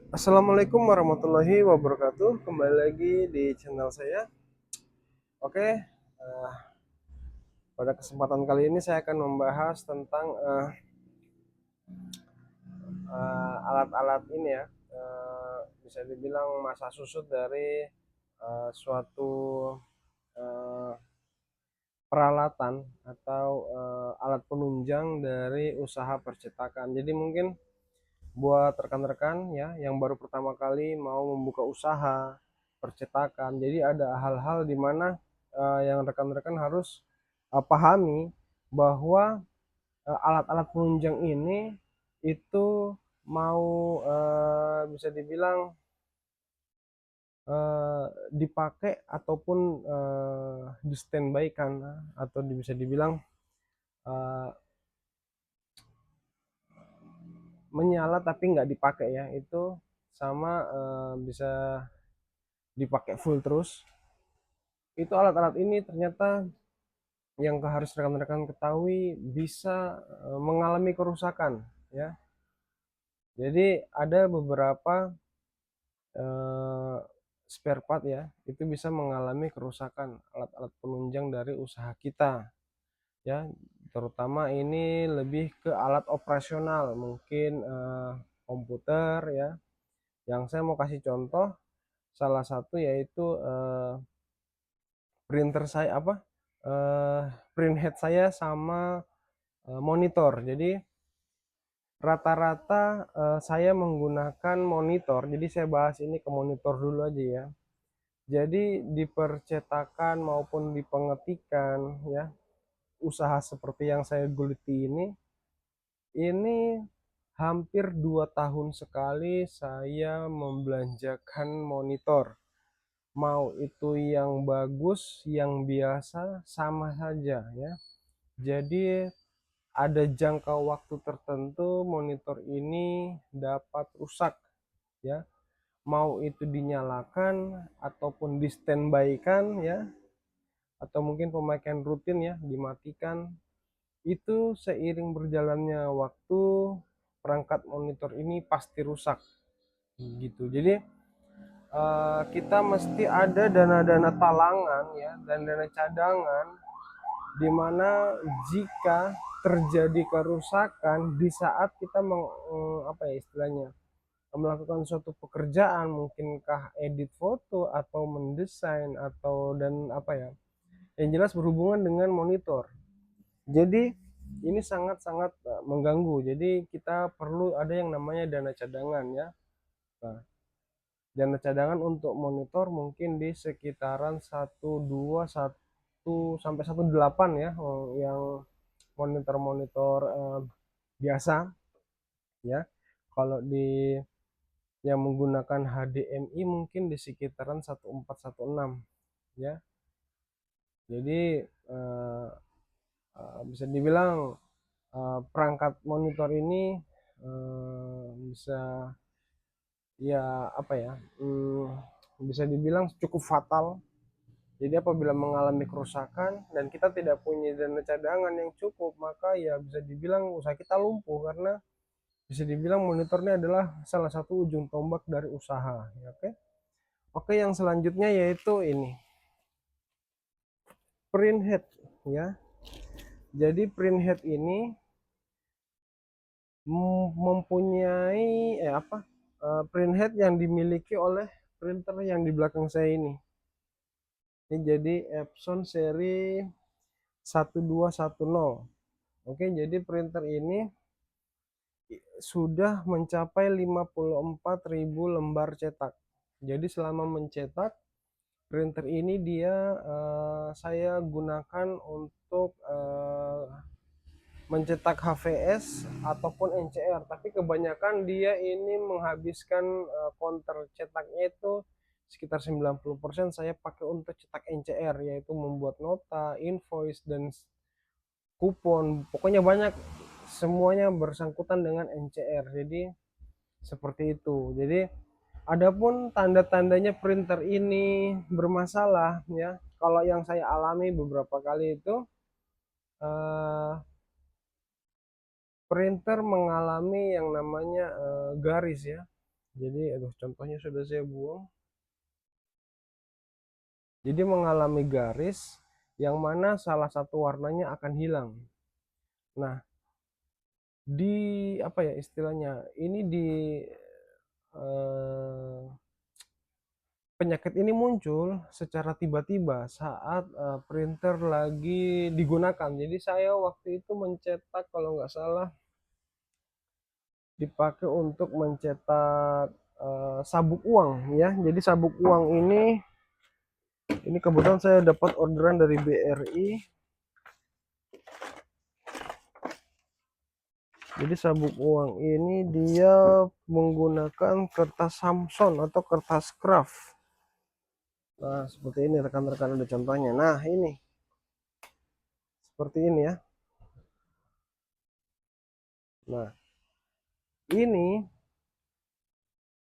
Assalamualaikum warahmatullahi wabarakatuh. Kembali lagi di channel saya. Oke, pada kesempatan kali ini saya akan membahas tentang alat-alat ini ya. Bisa dibilang masa susut dari suatu eh, peralatan atau alat penunjang dari usaha percetakan. Jadi mungkin buat rekan-rekan ya yang baru pertama kali mau membuka usaha percetakan, jadi ada hal-hal di mana yang rekan-rekan harus pahami bahwa alat-alat penunjang ini itu mau bisa dibilang eh, dipakai ataupun di standby kan, atau bisa dibilang eh, menyala tapi nggak dipakai ya, itu sama bisa dipakai full terus. Itu alat-alat ini ternyata yang harus rekan-rekan ketahui bisa mengalami kerusakan ya. Jadi ada beberapa eh, spare part ya, itu bisa mengalami kerusakan alat-alat penunjang dari usaha kita ya. Terutama ini lebih ke alat operasional, mungkin komputer ya. Yang saya mau kasih contoh salah satu yaitu printer saya apa eh, print head saya sama monitor. Jadi rata-rata saya menggunakan monitor. Jadi saya bahas ini ke monitor dulu aja ya. Jadi di percetakan maupun di pengetikan ya, usaha seperti yang saya geluti ini hampir 2 tahun sekali saya membelanjakan monitor. Mau itu yang bagus, yang biasa, sama saja ya. Jadi ada jangka waktu tertentu monitor ini dapat rusak ya. Mau itu dinyalakan ataupun di standby-kan ya, atau mungkin pemakaian rutin ya dimatikan. Itu seiring berjalannya waktu perangkat monitor ini pasti rusak gitu. Jadi kita mesti ada dana-dana talangan ya dan dana cadangan, di mana jika terjadi kerusakan di saat kita apa ya istilahnya, melakukan suatu pekerjaan, mungkinkah edit foto atau mendesain atau dan apa ya, yang jelas berhubungan dengan monitor. Jadi ini sangat-sangat mengganggu. Jadi kita perlu ada yang namanya dana cadangan ya. Nah, dana cadangan untuk monitor mungkin di sekitaran 1,2 1 sampai 1,8 ya, yang monitor-monitor biasa ya. Kalau di yang menggunakan HDMI mungkin di sekitaran 1,4 1,6 ya. Jadi eh, bisa dibilang perangkat monitor ini bisa ya apa ya, bisa dibilang cukup fatal. Jadi apabila mengalami kerusakan dan kita tidak punya dana cadangan yang cukup, maka ya bisa dibilang usaha kita lumpuh, karena bisa dibilang monitor ini adalah salah satu ujung tombak dari usaha ya. Oke. Oke, yang selanjutnya yaitu ini print head ya. Jadi print head ini mempunyai print head yang dimiliki oleh printer yang di belakang saya ini. Ini jadi Epson seri 1210. Oke, jadi printer ini sudah mencapai 54.000 lembar cetak. Jadi selama mencetak, printer ini saya gunakan untuk mencetak HVS ataupun NCR, tapi kebanyakan dia ini menghabiskan counter cetaknya itu sekitar 90% saya pakai untuk cetak NCR, yaitu membuat nota, invoice, dan kupon. Pokoknya banyak, semuanya bersangkutan dengan NCR. Jadi seperti itu. Jadi adapun tanda-tandanya printer ini bermasalah ya. Kalau yang saya alami beberapa kali itu eh, printer mengalami yang namanya garis ya. Jadi aduh, contohnya sudah saya buang. Jadi mengalami garis yang mana salah satu warnanya akan hilang. Nah, di apa ya istilahnya, ini di eh, penyakit ini muncul secara tiba-tiba saat printer lagi digunakan. Jadi saya waktu itu mencetak, kalau nggak salah dipakai untuk mencetak sabuk uang ya. Jadi sabuk uang ini kebetulan saya dapat orderan dari BRI. Jadi sabuk uang ini dia menggunakan kertas Samson atau kertas craft. Nah, seperti ini rekan-rekan, ada contohnya. Nah, ini seperti ini ya. Nah, ini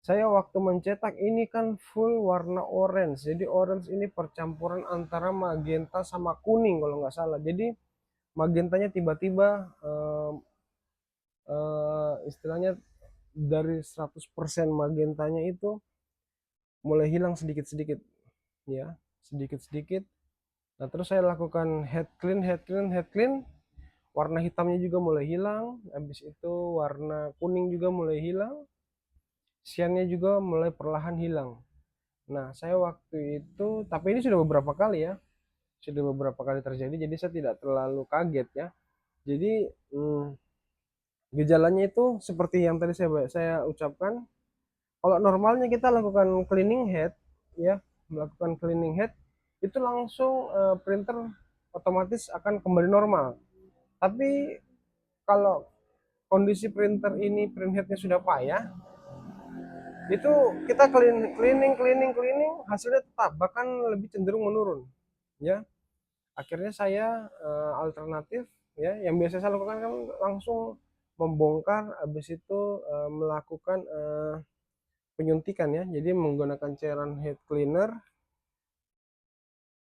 saya waktu mencetak ini kan full warna orange. Jadi orange ini percampuran antara magenta sama kuning kalau nggak salah. Jadi magentanya tiba-tiba istilahnya dari 100% magentanya itu mulai hilang sedikit-sedikit ya, sedikit-sedikit. Nah, terus saya lakukan head clean, head clean, head clean. Warna hitamnya juga mulai hilang. Habis itu warna kuning juga mulai hilang. Cyannya juga mulai perlahan hilang. Nah, saya waktu itu, tapi ini sudah beberapa kali ya, sudah beberapa kali terjadi, jadi saya tidak terlalu kaget ya. Jadi gejalanya itu seperti yang tadi saya ucapkan. Kalau normalnya kita lakukan cleaning head, ya, melakukan cleaning head, itu langsung printer otomatis akan kembali normal. Tapi kalau kondisi printer ini print headnya sudah payah, itu kita cleaning hasilnya tetap bahkan lebih cenderung menurun ya. Akhirnya saya alternatif ya, yang biasa saya lakukan kan langsung membongkar, habis itu melakukan penyuntikan ya, jadi menggunakan cairan head cleaner.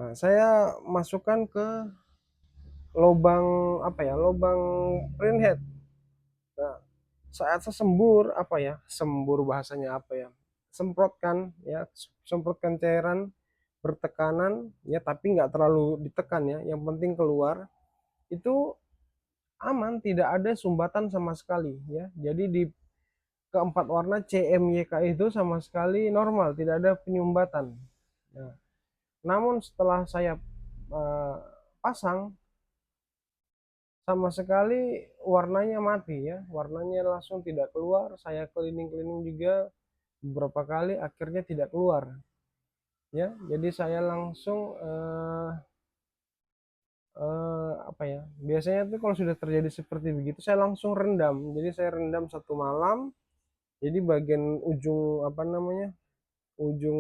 Nah, saya masukkan ke lubang apa ya, lubang print head. Nah, saat sesembur apa ya, sembur bahasanya apa ya, semprotkan ya, semprotkan cairan bertekanan ya, tapi nggak terlalu ditekan ya, yang penting keluar. Itu aman, tidak ada sumbatan sama sekali ya. Jadi di keempat warna CMYK itu sama sekali normal, tidak ada penyumbatan. Nah, namun setelah saya pasang, sama sekali warnanya mati ya, warnanya langsung tidak keluar. Saya cleaning juga beberapa kali, akhirnya tidak keluar ya. Jadi saya langsung apa ya, biasanya tuh kalau sudah terjadi seperti begitu saya langsung rendam. Jadi saya rendam 1 malam. Jadi bagian ujung apa namanya, ujung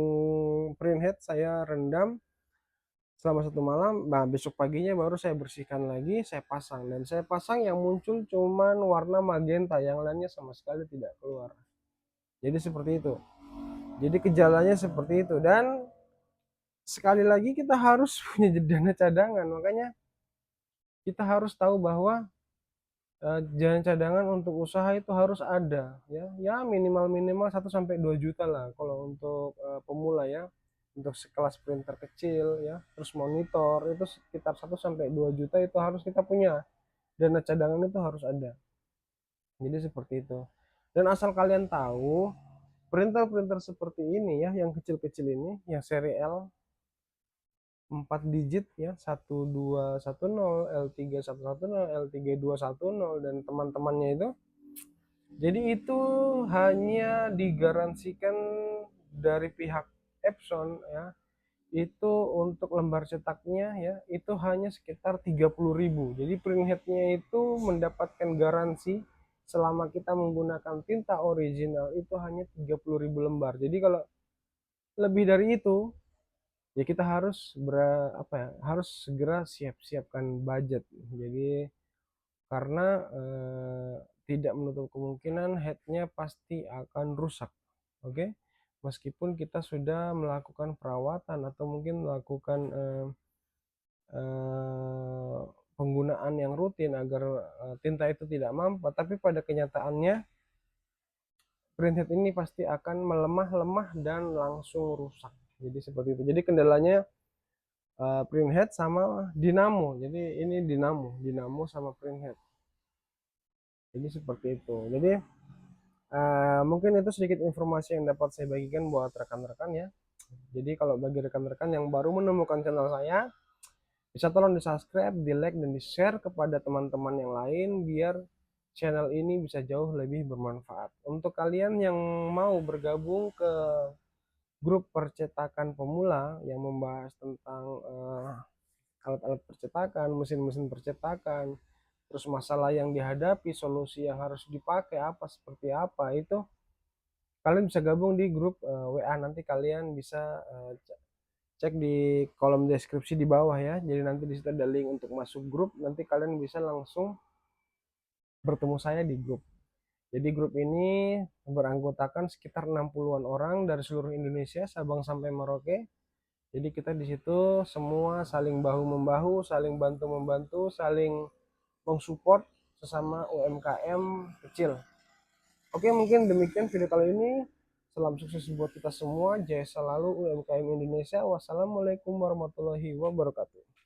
print head saya rendam selama 1 malam. Nah, besok paginya baru saya bersihkan lagi, saya pasang, dan saya pasang yang muncul cuman warna magenta, yang lainnya sama sekali tidak keluar. Jadi seperti itu. Jadi gejalanya seperti itu. Dan sekali lagi kita harus punya dana cadangan. Makanya kita harus tahu bahwa dana cadangan untuk usaha itu harus ada ya. Ya minimal 1 sampai 2 juta lah kalau untuk pemula ya. Untuk sekelas printer kecil ya, terus monitor itu sekitar 1 sampai 2 juta itu harus kita punya. Dana cadangan itu harus ada. Jadi seperti itu. Dan asal kalian tahu, printer-printer seperti ini ya, yang kecil-kecil ini, yang seri L 4 digit ya, 1210, L3110, L3210 dan teman-temannya itu. Jadi itu hanya digaransikan dari pihak Epson ya. Itu untuk lembar cetaknya ya, itu hanya sekitar 30.000. Jadi print headnya itu mendapatkan garansi selama kita menggunakan tinta original itu hanya 30.000 lembar. Jadi kalau lebih dari itu ya kita harus apa ya, harus segera siapkan budget. Jadi karena tidak menutup kemungkinan headnya pasti akan rusak. Oke, meskipun kita sudah melakukan perawatan atau mungkin melakukan eh, penggunaan yang rutin agar tinta itu tidak mampat, tapi pada kenyataannya printhead ini pasti akan melemah dan langsung rusak. Jadi seperti itu. Jadi kendalanya printhead sama dinamo. Jadi ini dinamo sama printhead. Jadi seperti itu. Jadi mungkin itu sedikit informasi yang dapat saya bagikan buat rekan-rekan ya. Jadi kalau bagi rekan-rekan yang baru menemukan channel saya, bisa tolong di subscribe, di like, dan di share kepada teman-teman yang lain biar channel ini bisa jauh lebih bermanfaat. Untuk kalian yang mau bergabung ke grup percetakan pemula yang membahas tentang alat-alat percetakan, mesin-mesin percetakan, terus masalah yang dihadapi, solusi yang harus dipakai apa seperti apa, itu kalian bisa gabung di grup WA. Nanti kalian bisa cek di kolom deskripsi di bawah ya. Jadi nanti di situ ada link untuk masuk grup, nanti kalian bisa langsung bertemu saya di grup. Jadi grup ini beranggotakan sekitar 60-an orang dari seluruh Indonesia, Sabang sampai Merauke. Jadi kita di situ semua saling bahu membahu, saling bantu membantu, saling mensupport sesama UMKM kecil. Oke, mungkin demikian video kali ini. Salam sukses buat kita semua. Jaya selalu UMKM Indonesia. Wassalamualaikum warahmatullahi wabarakatuh.